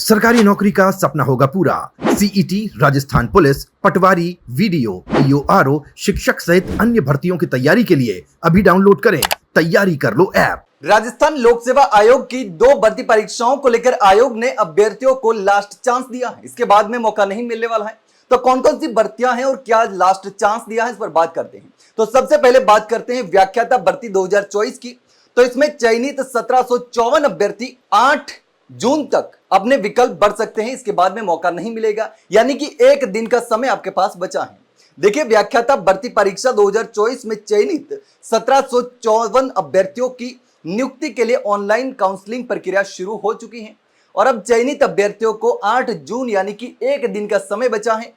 सरकारी नौकरी का सपना होगा पूरा। सीईटी, राजस्थान पुलिस, पटवारी, वीडियो, ईओआरओ, शिक्षक सहित अन्य भर्तियों की तैयारी के लिए अभी डाउनलोड करें तैयारी कर लो ऐप। राजस्थान लोक सेवा आयोग की 2 भर्ती परीक्षाओं को लेकर आयोग ने अभ्यर्थियों को लास्ट चांस दिया है। इसके बाद में मौका नहीं मिलने वाला है। तो कौन कौन सी भर्तियां हैं और क्या लास्ट चांस दिया है, इस पर बात करते हैं। तो सबसे पहले बात करते हैं व्याख्याता भर्ती 2024 की। तो इसमें चयनित 1754 अभ्यर्थी 8 जून तक अपने विकल्प भर सकते हैं। इसके बाद में मौका नहीं मिलेगा, यानी कि एक दिन का समय आपके पास बचा है। देखिए, व्याख्याता भर्ती परीक्षा 2024 में चयनित 1754 अभ्यर्थियों की नियुक्ति के लिए ऑनलाइन काउंसलिंग प्रक्रिया शुरू हो चुकी है और अब चयनित अभ्यर्थियों को 8 जून यानी कि एक दिन का समय बचा है।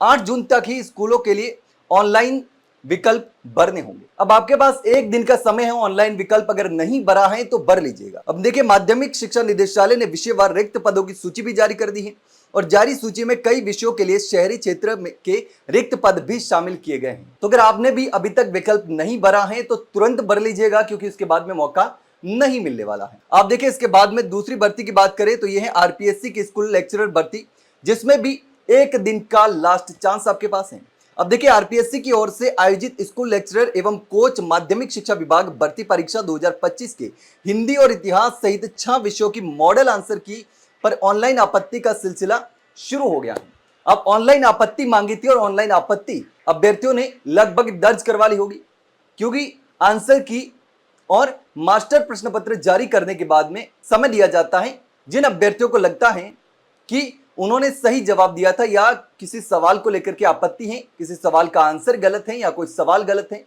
8 जून तक ही स्कूलों के लिए ऑनलाइन विकल्प भरने होंगे। अब आपके पास एक दिन का समय है, ऑनलाइन विकल्प अगर नहीं भरा है तो भर लीजिएगा। अब देखिए, माध्यमिक शिक्षा निदेशालय ने विषयवार रिक्त पदों की सूची भी जारी कर दी है और जारी सूची में कई विषयों के लिए शहरी क्षेत्र के रिक्त पद भी शामिल किए गए हैं। तो अगर आपने भी अभी तक विकल्प नहीं भरा है तो तुरंत भर लीजिएगा, क्योंकि उसके बाद में मौका नहीं मिलने वाला है। आप देखिए, इसके बाद में दूसरी भर्ती की बात करें तो यह है आरपीएससी की स्कूल लेक्चरर भर्ती, जिसमें भी एक दिन का लास्ट चांस आपके पास है। अब देखिए, आरपीएससी की ओर से आयोजित स्कूल लेक्चरर एवं कोच माध्यमिक शिक्षा विभाग भर्ती परीक्षा 2025 के हिंदी और इतिहास सहित 6 विषयों की मॉडल आंसर की पर ऑनलाइन आपत्ति का सिलसिला शुरू हो गया है। अब ऑनलाइन आपत्ति मांगी थी और ऑनलाइन आपत्ति अभ्यर्थियों ने लगभग दर्ज करवा ली होगी, क्योंकि आंसर की और मास्टर प्रश्न पत्र जारी करने के बाद में समय दिया जाता है। जिन अभ्यर्थियों को लगता है कि उन्होंने सही जवाब दिया था या किसी सवाल को लेकर के आपत्ति है, किसी सवाल का आंसर गलत है या कोई सवाल गलत है,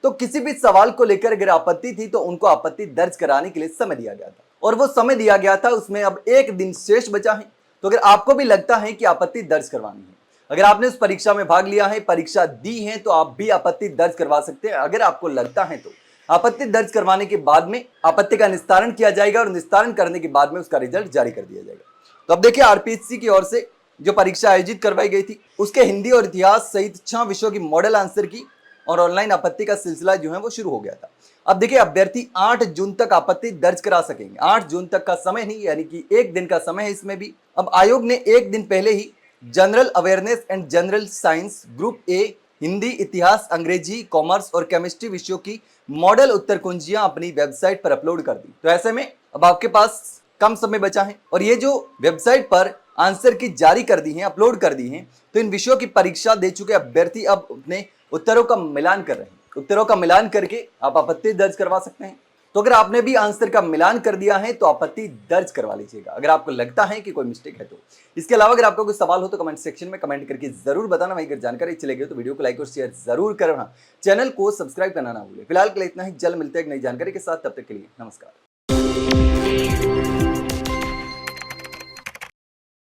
तो किसी भी सवाल को लेकर अगर आपत्ति थी तो उनको आपत्ति दर्ज कराने के लिए समय दिया गया था और वो समय दिया गया था, उसमें अब एक दिन शेष बचा है। तो अगर आपको भी लगता है कि आपत्ति दर्ज करवानी है, अगर आपने उस परीक्षा में भाग लिया है, परीक्षा दी है, तो आप भी आपत्ति दर्ज करवा सकते हैं। अगर आपको लगता है तो आपत्ति दर्ज करवाने के बाद में आपत्ति का निस्तारण किया जाएगा और निस्तारण करने के बाद में उसका रिजल्ट जारी कर दिया जाएगा। तो अब देखिए, आरपीएससी की ओर से जो परीक्षा आयोजित करवाई गई थी उसके हिंदी और इतिहास सहित 6 विषयों की मॉडल आंसर की और ऑनलाइन आपत्ति का सिलसिला जो है वो शुरू हो गया था। अब देखिए, अभ्यर्थी 8 जून तक आपत्ति दर्ज करा सकेंगे। 8 जून तक का समय नहीं, यानी कि एक दिन का समय है इसमें भी। अब आयोग ने एक दिन पहले ही general awareness and general science group A Hindi, इतिहास, अंग्रेजी, कॉमर्स और केमिस्ट्री विषयों की मॉडल उत्तर कुंजियां अपनी वेबसाइट पर अपलोड कर दी। तो ऐसे में अब आपके पास कम समय बचा है और ये जो वेबसाइट पर आंसर की जारी कर दी है, अपलोड कर दी है, तो इन विषयों की परीक्षा दे चुके अभ्यर्थी अब अपने उत्तरों का मिलान कर रहे हैं। उत्तरों का मिलान करके आप आपत्ति दर्ज करवा सकते हैं। तो अगर आपने भी आंसर का मिलान कर दिया है तो आपत्ति दर्ज करवा लीजिएगा, अगर आपको लगता है कि कोई मिस्टेक है तो। इसके अलावा अगर आपका कोई सवाल हो तो कमेंट सेक्शन में कमेंट करके जरूर बताना। वहीं अगर जानकारी अच्छी लगी तो वीडियो को लाइक और शेयर जरूर करना, चैनल को सब्सक्राइब करना ना भूलें। फिलहाल के लिए इतना ही, जल्द मिलते हैं एक नई जानकारी के साथ। तब तक के लिए नमस्कार।